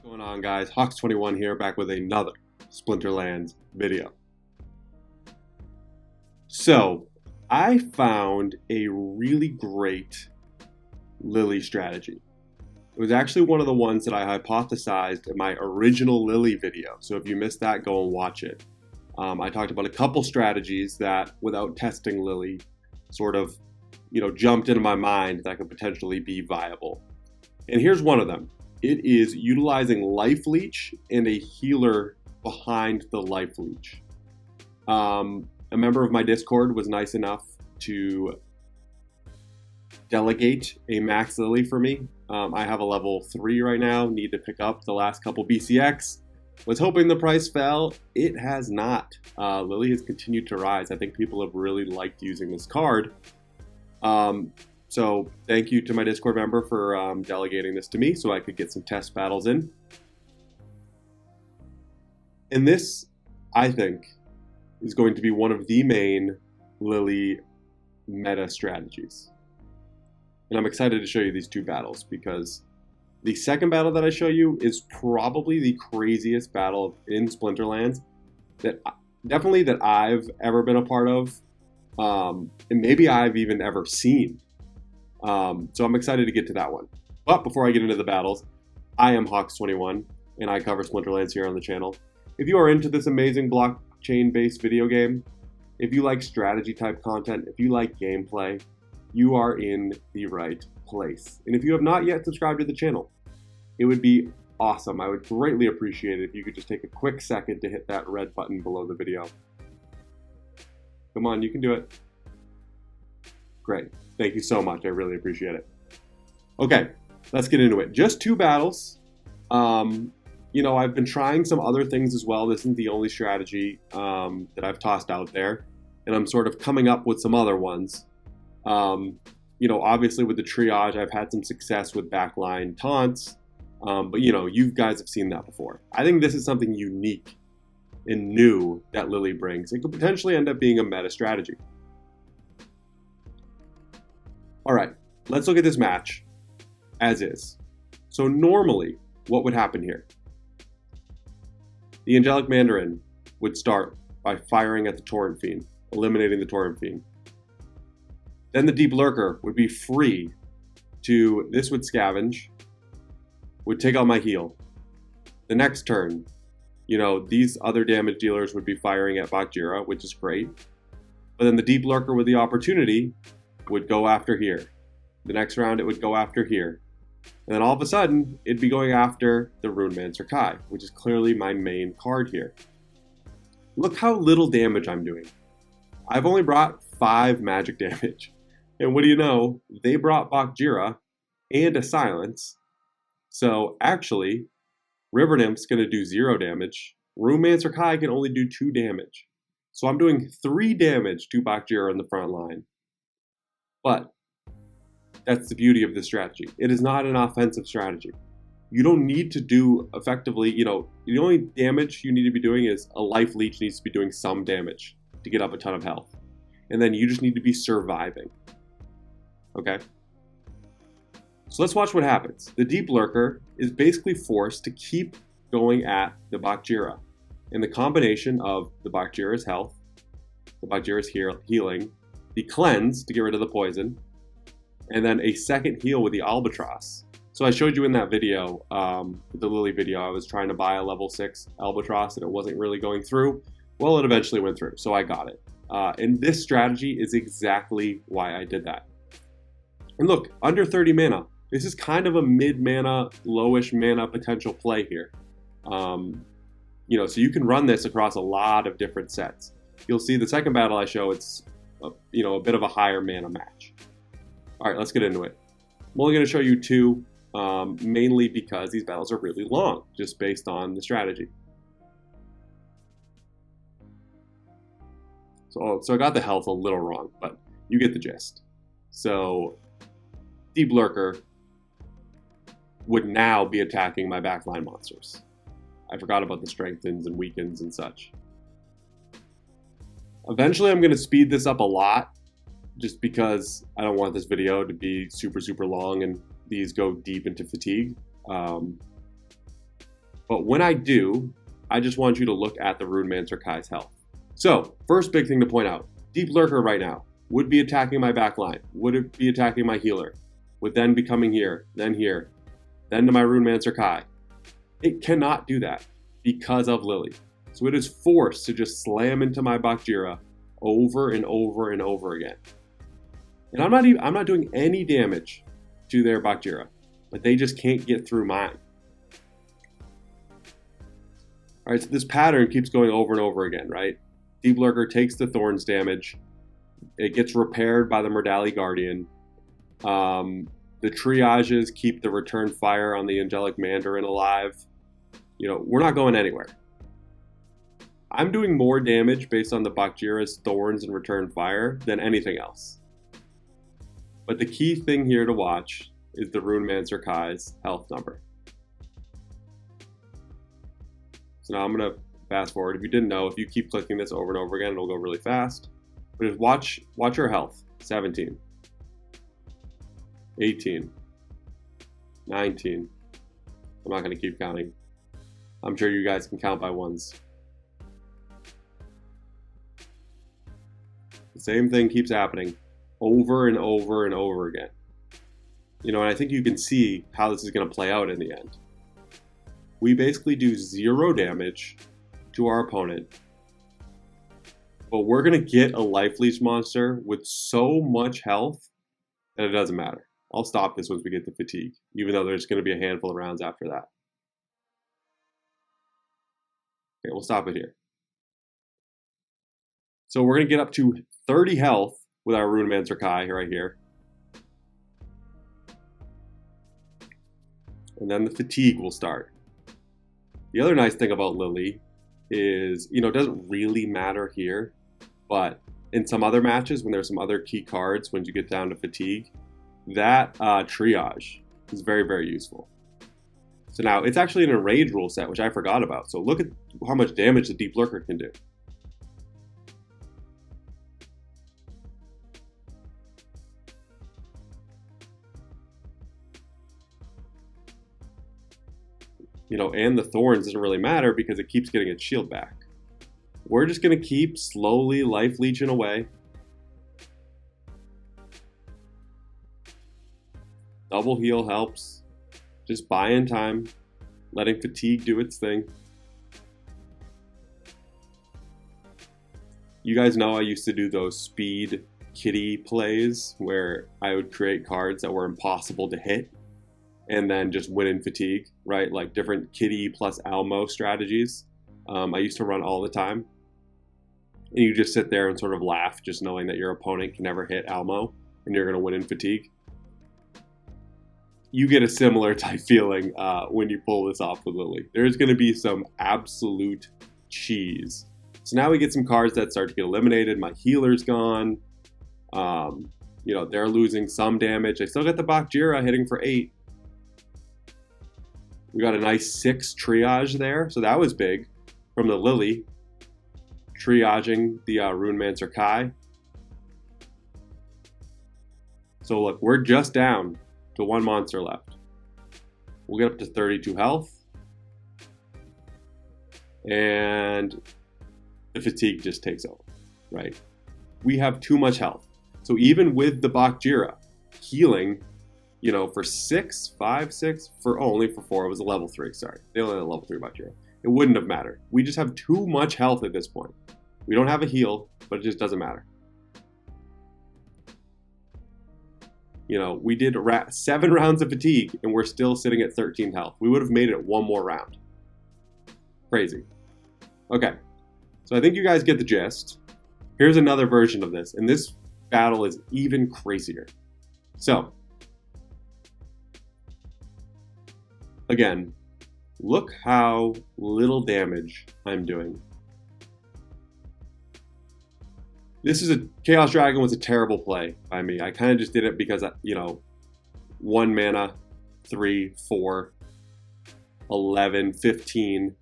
What's going on, guys? Hawks21 here, back with another Splinterlands video. So, I found a really great Lily strategy. It was actually one of the ones that I hypothesized in my original Lily video. So if you missed that, go and watch it. I talked about a couple strategies that, without testing Lily, sort of, jumped into my mind that could potentially be viable. And here's one of them. It is utilizing Life Leech and a healer behind the Life Leech. A member of my Discord was nice enough to delegate a max Lily for me. I have a level 3 right now, need to pick up the last couple BCX. Was hoping the price fell. It has not. Lily has continued to rise. I think people have really liked using this card. So thank you to my Discord member for delegating this to me so I could get some test battles in. And this, I think, is going to be one of the main Lily meta strategies. And I'm excited to show you these two battles because the second battle that I show you is probably the craziest battle in Splinterlands that I've ever been a part of, and maybe I've even ever seen. So I'm excited to get to that one. But before I get into the battles, I am Hawks21, and I cover Splinterlands here on the channel. If you are into this amazing blockchain-based video game, if you like strategy-type content, if you like gameplay, you are in the right place. And if you have not yet subscribed to the channel, it would be awesome. I would greatly appreciate it if you could just take a quick second to hit that red button below the video. Come on, you can do it. Great. Thank you so much. I really appreciate it. Okay, let's get into it. Just two battles. I've been trying some other things as well. This isn't the only strategy that I've tossed out there. And I'm sort of coming up with some other ones. Obviously with the triage, I've had some success with backline taunts. But you guys have seen that before. I think this is something unique and new that Lily brings. It could potentially end up being a meta strategy. All right, let's look at this match as is. So normally, what would happen here? The Angelic Mandarin would start by firing at the Torrent Fiend, eliminating the Torrent Fiend. Then the Deep Lurker would be free to, this would scavenge, would take out my heal. The next turn, these other damage dealers would be firing at Bakjira, which is great. But then the Deep Lurker with the opportunity would go after here. The next round it would go after here. And then all of a sudden, it'd be going after the Runemancer Kai, which is clearly my main card here. Look how little damage I'm doing. I've only brought 5 magic damage. And what do you know? They brought Bakjira and a silence. So actually, River Nymph's going to do 0 damage. Runemancer Kai can only do 2 damage. So I'm doing 3 damage to Bakjira in the front line. But that's the beauty of this strategy. It is not an offensive strategy. You don't need to do effectively, the only damage you need to be doing is a Life Leech needs to be doing some damage to get up a ton of health. And then you just need to be surviving. Okay? So let's watch what happens. The Deep Lurker is basically forced to keep going at the Bakjira. And the combination of the Bakjira's health, the Bakjira's healing, the cleanse to get rid of the poison, and then a second heal with the Albatross. So I showed you in that video, the Lily video, I was trying to buy a level 6 Albatross and it wasn't really going through. Well, it eventually went through, so I got it. And this strategy is exactly why I did that. And look, under 30 mana. This is kind of a mid-mana, lowish mana potential play here. So you can run this across a lot of different sets. You'll see the second battle I show, it's a bit of a higher mana match. All right, let's get into it. I'm only going to show you 2, mainly because these battles are really long, just based on the strategy. So I got the health a little wrong, but you get the gist. So Deep Lurker would now be attacking my backline monsters. I forgot about the strengthens and weakens and such. Eventually, I'm going to speed this up a lot just because I don't want this video to be super, super long and these go deep into fatigue. But when I do, I just want you to look at the Runemancer Kai's health. So, first big thing to point out, Deep Lurker right now would be attacking my backline, would it be attacking my healer, would then be coming here, then to my Runemancer Kai. It cannot do that because of Lily. So it is forced to just slam into my Bakjira over and over and over again. And I'm not doing any damage to their Bakjira, but they just can't get through mine. All right, so this pattern keeps going over and over again, right? Deep Lurker takes the Thorns damage. It gets repaired by the Murdali Guardian. The triages keep the return fire on the Angelic Mandarin alive. You know, we're not going anywhere. I'm doing more damage based on the Bakjira's Thorns and return fire than anything else. But the key thing here to watch is the Runemancer Kai's health number. So now I'm going to fast forward. If you didn't know, if you keep clicking this over and over again, it'll go really fast. But just watch her health. 17. 18. 19. I'm not going to keep counting. I'm sure you guys can count by ones. The same thing keeps happening over and over and over again. You know, and I think you can see how this is going to play out in the end. We basically do 0 damage to our opponent, but we're going to get a Life Leech monster with so much health that it doesn't matter. I'll stop this once we get to fatigue, even though there's going to be a handful of rounds after that. Okay, we'll stop it here. So we're going to get up to 30 health with our Runemancer Kai right here. And then the fatigue will start. The other nice thing about Lily is, you know, it doesn't really matter here, but in some other matches, when there's some other key cards, when you get down to fatigue, that triage is very, very useful. So now it's actually an enrage rule set, which I forgot about. So look at how much damage the Deep Lurker can do. You know, and the Thorns doesn't really matter because it keeps getting its shield back. We're just going to keep slowly Life Leeching away. Double heal helps. Just buying time, letting fatigue do its thing. You guys know I used to do those speed kitty plays where I would create cards that were impossible to hit and then just win in fatigue, right? Like different kitty plus Almo strategies. I used to run all the time. And you just sit there and sort of laugh, just knowing that your opponent can never hit Almo and you're going to win in fatigue. You get a similar type feeling when you pull this off with Lily. There's going to be some absolute cheese. So now we get some cards that start to get eliminated. My healer's gone. You know, they're losing some damage. I still got the Bakjira hitting for 8. We got a nice 6 triage there, so that was big from the Lily. Triaging the Runemancer Kai. So look, we're just down to 1 monster left. We'll get up to 32 health. And the fatigue just takes over, right? We have too much health. So even with the Bakjira healing, you know, for 6, 5, 6, only for 4, it was a level 3, sorry. They only had a level 3 Bakjira. It wouldn't have mattered. We just have too much health at this point. We don't have a heal, but it just doesn't matter. You know, we did 7 rounds of fatigue, and we're still sitting at 13 health. We would have made it 1 more round. Crazy. Okay, so I think you guys get the gist. Here's another version of this, and this battle is even crazier. So, again, look how little damage I'm doing. This is Chaos Dragon was a terrible play by me. I kind of just did it because, you know, 1 mana, 3, 4, 11, 15,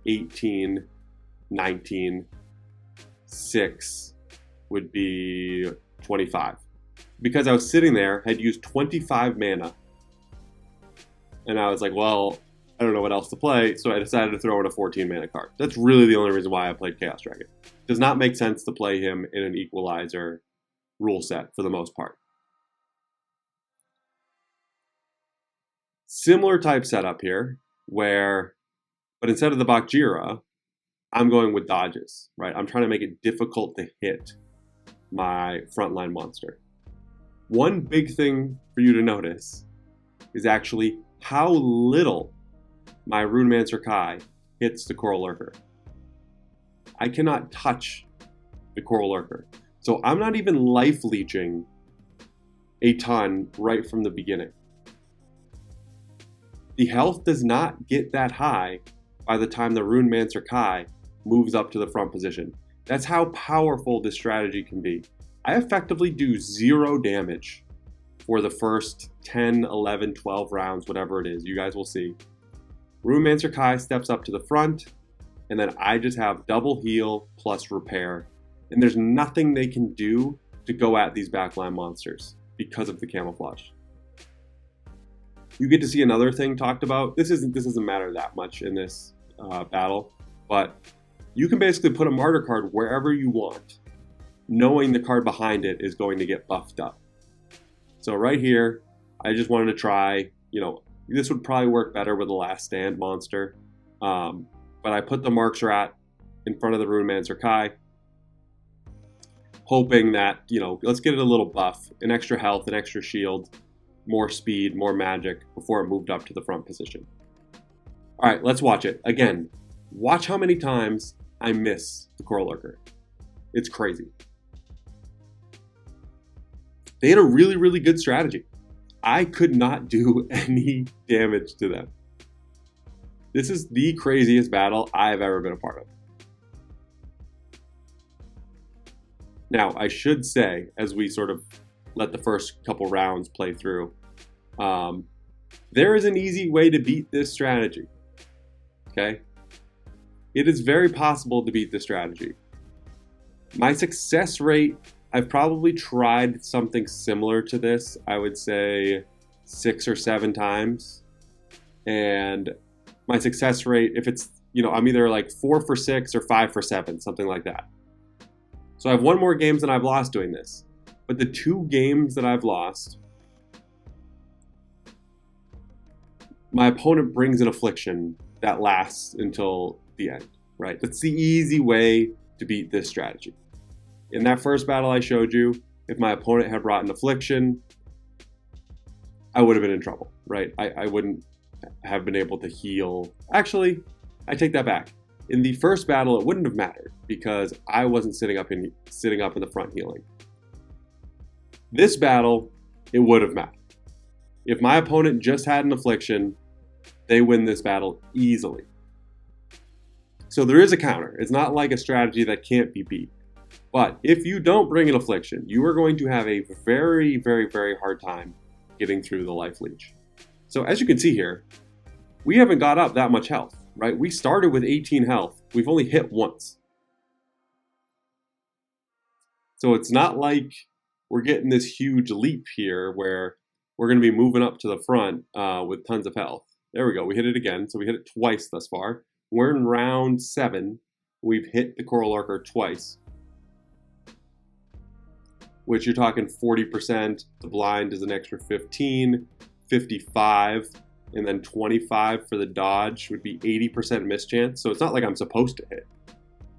18, 19, 6 would be 25. Because I was sitting there, had used 25 mana. And I was like, well, I don't know what else to play, so I decided to throw in a 14 mana card. That's really the only reason why I played Chaos Dragon. Does not make sense to play him in an Equalizer rule set for the most part. Similar type setup here, but instead of the Bakjira, I'm going with dodges, right? I'm trying to make it difficult to hit my frontline monster. One big thing for you to notice is actually how little my Runemancer Kai hits the Coral Lurker. I cannot touch the Coral Lurker. So I'm not even life leeching a ton right from the beginning. The health does not get that high by the time the Runemancer Kai moves up to the front position. That's how powerful this strategy can be. I effectively do 0 damage for the first 10, 11, 12 rounds, whatever it is. You guys will see. Runemancer Kai steps up to the front, and then I just have double heal plus repair. And there's nothing they can do to go at these backline monsters because of the camouflage. You get to see another thing talked about. This doesn't matter that much in this battle, but you can basically put a martyr card wherever you want, knowing the card behind it is going to get buffed up. So right here, I just wanted to try, this would probably work better with the Last Stand monster. But I put the Mark's Rat in front of the Runemancer Kai, hoping that, let's get it a little buff, an extra health, an extra shield, more speed, more magic before it moved up to the front position. All right, let's watch it. Again, watch how many times I miss the Coral Lurker. It's crazy. They had a really, really good strategy. I could not do any damage to them. This is the craziest battle I've ever been a part of. Now, I should say, as we sort of let the first couple rounds play through, there is an easy way to beat this strategy. Okay? It is very possible to beat this strategy. My success rate, I've probably tried something similar to this, I would say 6 or 7 times. And my success rate, if it's, I'm either like 4 for 6 or 5 for 7, something like that. So I've won more games than I've lost doing this. But the 2 games that I've lost, my opponent brings an affliction that lasts until the end, right? That's the easy way to beat this strategy. In that first battle I showed you, if my opponent had brought an affliction, I would have been in trouble, right? I wouldn't have been able to heal. Actually, I take that back. In the first battle, it wouldn't have mattered because I wasn't sitting up in the front healing. This battle, it would have mattered. If my opponent just had an affliction, they win this battle easily. So there is a counter. It's not like a strategy that can't be beat. But if you don't bring an affliction, you are going to have a very, very, very hard time getting through the Life Leech. So as you can see here, we haven't got up that much health, right? We started with 18 health. We've only hit once. So it's not like we're getting this huge leap here where we're going to be moving up to the front with tons of health. There we go. We hit it again. So we hit it twice thus far. We're in round 7. We've hit the Coral Lurker twice, which you're talking 40%. The blind is an extra 15, 55, and then 25 for the dodge would be 80% mischance. So it's not like I'm supposed to hit.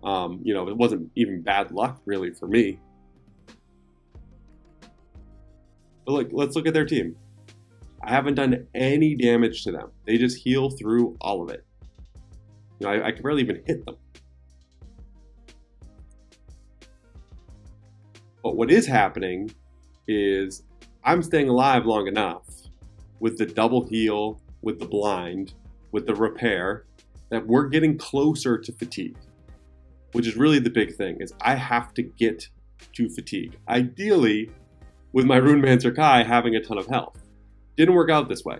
It wasn't even bad luck really for me. But look, let's look at their team. I haven't done any damage to them. They just heal through all of it. I can barely even hit them. But what is happening is I'm staying alive long enough with the double heal, with the blind, with the repair, that we're getting closer to fatigue, which is really the big thing, is I have to get to fatigue. Ideally, with my Runemancer Kai having a ton of health. Didn't work out this way.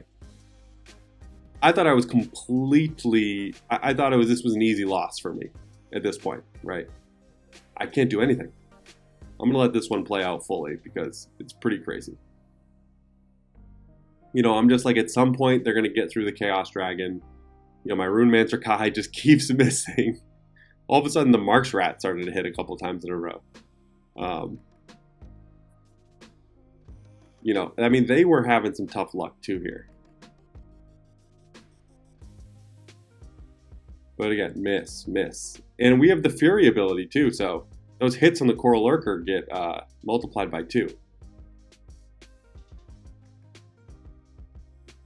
I thought I was completely, I thought this was an easy loss for me at this point, right? I can't do anything. I'm going to let this one play out fully because it's pretty crazy. I'm just like, at some point, they're going to get through the Chaos Dragon. My Runemancer Kai just keeps missing. All of a sudden, the Marks Rat started to hit a couple times in a row. I mean, they were having some tough luck too here. But again, miss. And we have the Fury ability too, so those hits on the Coral Lurker get multiplied by 2.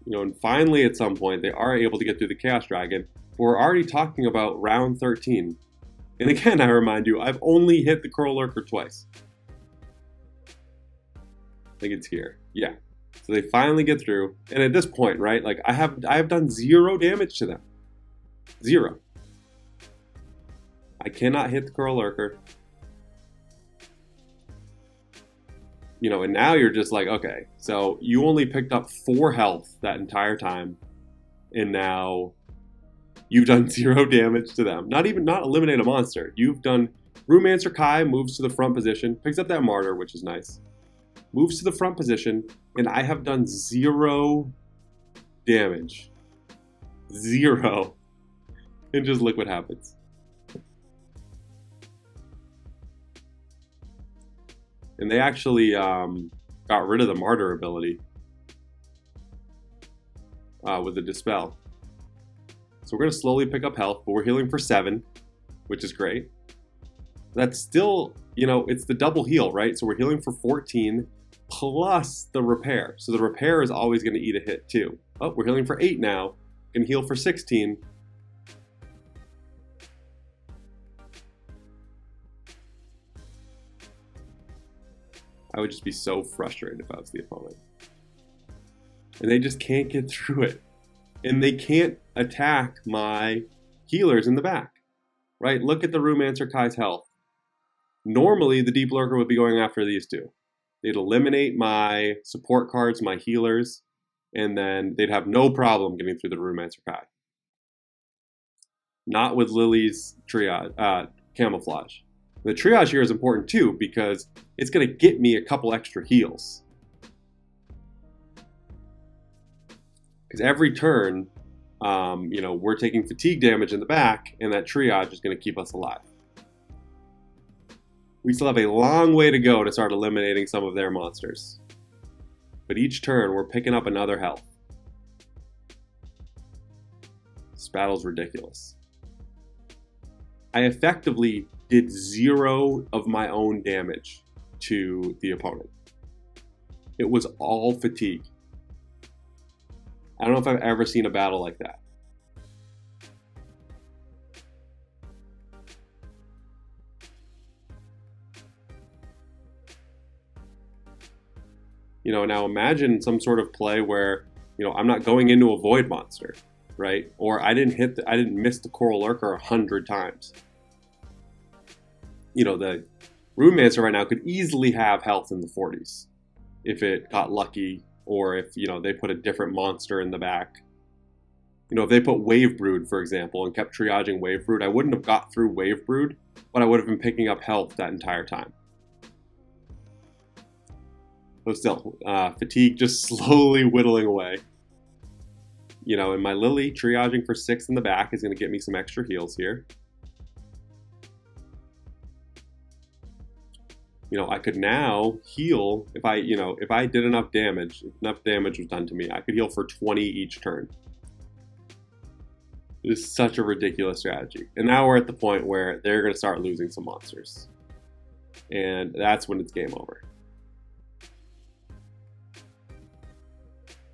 And finally at some point they are able to get through the Chaos Dragon. But we're already talking about round 13. And again, I remind you, I've only hit the Coral Lurker twice. I think it's here. Yeah. So they finally get through. And at this point, right, like I have done 0 damage to them. 0. I cannot hit the Coral Lurker. And now you're just like, okay, so you only picked up 4 health that entire time, and now you've done 0 damage to them. Not eliminate a monster. You've done Runemancer Kai moves to the front position, picks up that Martyr, which is nice. Moves to the front position, and I have done 0 damage. 0. And just look what happens. And they actually got rid of the Martyr ability with the Dispel. So we're going to slowly pick up health, but we're healing for 7, which is great. That's still, it's the double heal, right? So we're healing for 14 plus the repair. So the repair is always going to eat a hit too. Oh, we're healing for 8 now. Can heal for 16. I would just be so frustrated if I was the opponent. And they just can't get through it. And they can't attack my healers in the back. Right? Look at the Runemancer Kai's health. Normally, the Deep Lurker would be going after these 2. They'd eliminate my support cards, my healers, and then they'd have no problem getting through the Runemancer Kai. Not with Lily's camouflage. The triage here is important too because it's going to get me a couple extra heals. Because every turn, we're taking fatigue damage in the back, and that triage is going to keep us alive. We still have a long way to go to start eliminating some of their monsters. But each turn, we're picking up another health. This battle's ridiculous. I effectively did 0 of my own damage to the opponent. It was all fatigue. I don't know if I've ever seen a battle like that. Now imagine some sort of play where, I'm not going into a void monster, right? Or I didn't miss the Coral Lurker 100 times. The Runemancer right now could easily have health in the 40s if it got lucky, or if, they put a different monster in the back. If they put Wave Brood, for example, and kept triaging Wave Brood, I wouldn't have got through Wave Brood, but I would have been picking up health that entire time. But still, fatigue just slowly whittling away. And my Lily triaging for 6 in the back is going to get me some extra heals here. I could now heal if I did enough damage was done to me. I could heal for 20 each turn. It is such a ridiculous strategy. And now we're at the point where they're going to start losing some monsters. And that's when it's game over.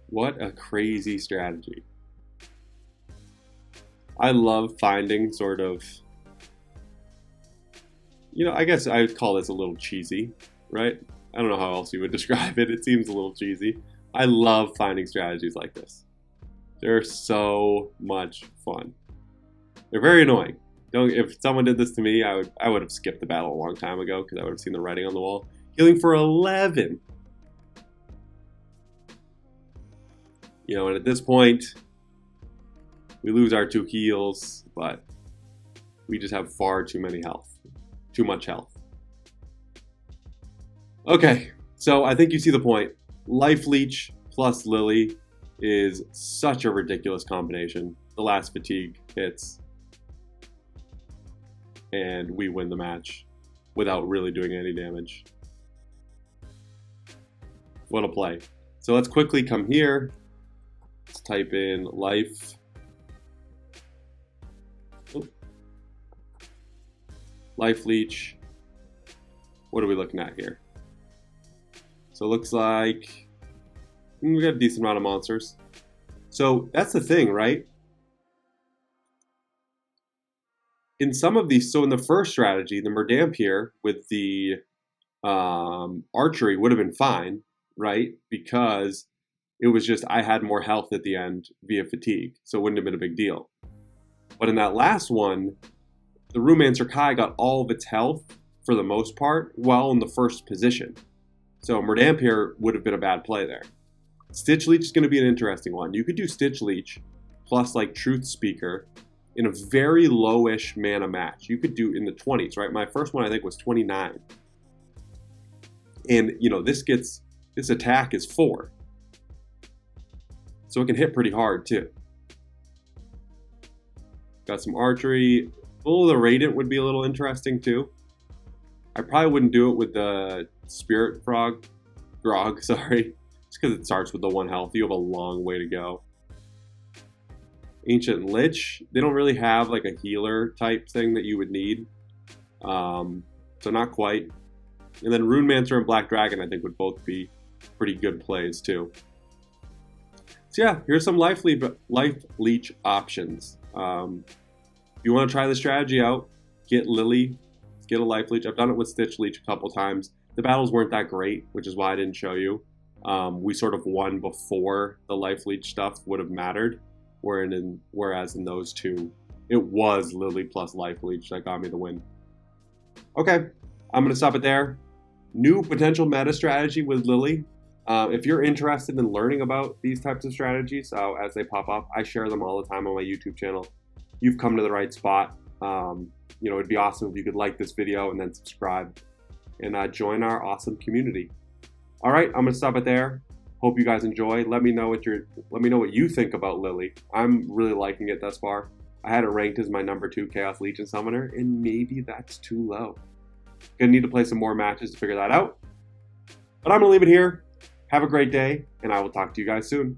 What a crazy strategy. I love finding sort of, I guess I would call this a little cheesy, right? I don't know how else you would describe it. It seems a little cheesy. I love finding strategies like this. They're so much fun. They're very annoying. If someone did this to me, I would have skipped the battle a long time ago because I would have seen the writing on the wall. Healing for 11. And at this point, we lose our 2 heals, but we just have far too many health. Too much health. Okay, so I think you see the point. Life Leech plus Lily is such a ridiculous combination. The last fatigue hits, and we win the match without really doing any damage. What a play. So let's quickly come here. Let's type in Life. Life Leech. What are we looking at here? So it looks like we got a decent amount of monsters. So that's the thing, right? In some of these, so in the first strategy, the Murdamp here with the archery would have been fine, right? Because it was just I had more health at the end via fatigue, so it wouldn't have been a big deal. But in that last one, the Rumancer Kai got all of its health for the most part while in the first position. So Murdamp here would have been a bad play there. Stitch Leech is going to be an interesting one. You could do Stitch Leech plus like Truth Speaker in a very lowish mana match. You could do in the 20s, right? My first one I think was 29. And you know, this attack is 4. So it can hit pretty hard too. Got some archery. Full of the Radiant would be a little interesting too. I probably wouldn't do it with the Spirit Grog, sorry. Just because it starts with the 1 health. You have a long way to go. Ancient Lich, they don't really have like a healer type thing that you would need. So not quite. And then Runemancer and Black Dragon I think would both be pretty good plays too. So yeah, here's some Life Leech options. If you want to try the strategy out, get Lily, get a Life Leech. I've done it with Stitch Leech a couple times. The battles weren't that great, which is why I didn't show you. We sort of won before the Life Leech stuff would have mattered, whereas in those two, it was Lily plus Life Leech that got me the win. Okay, I'm going to stop it there. New potential meta strategy with Lily. If you're interested in learning about these types of strategies as they pop up, I share them all the time on my YouTube channel. You've come to the right spot. You know, it'd be awesome if you could like this video and then subscribe and join our awesome community. All right, I'm gonna stop it there. Hope you guys enjoy. Let me know what you think about Lily. I'm really liking it thus far. I had it ranked as my number 2 Chaos Legion summoner, and maybe that's too low. Gonna need to play some more matches to figure that out. But I'm gonna leave it here. Have a great day, and I will talk to you guys soon.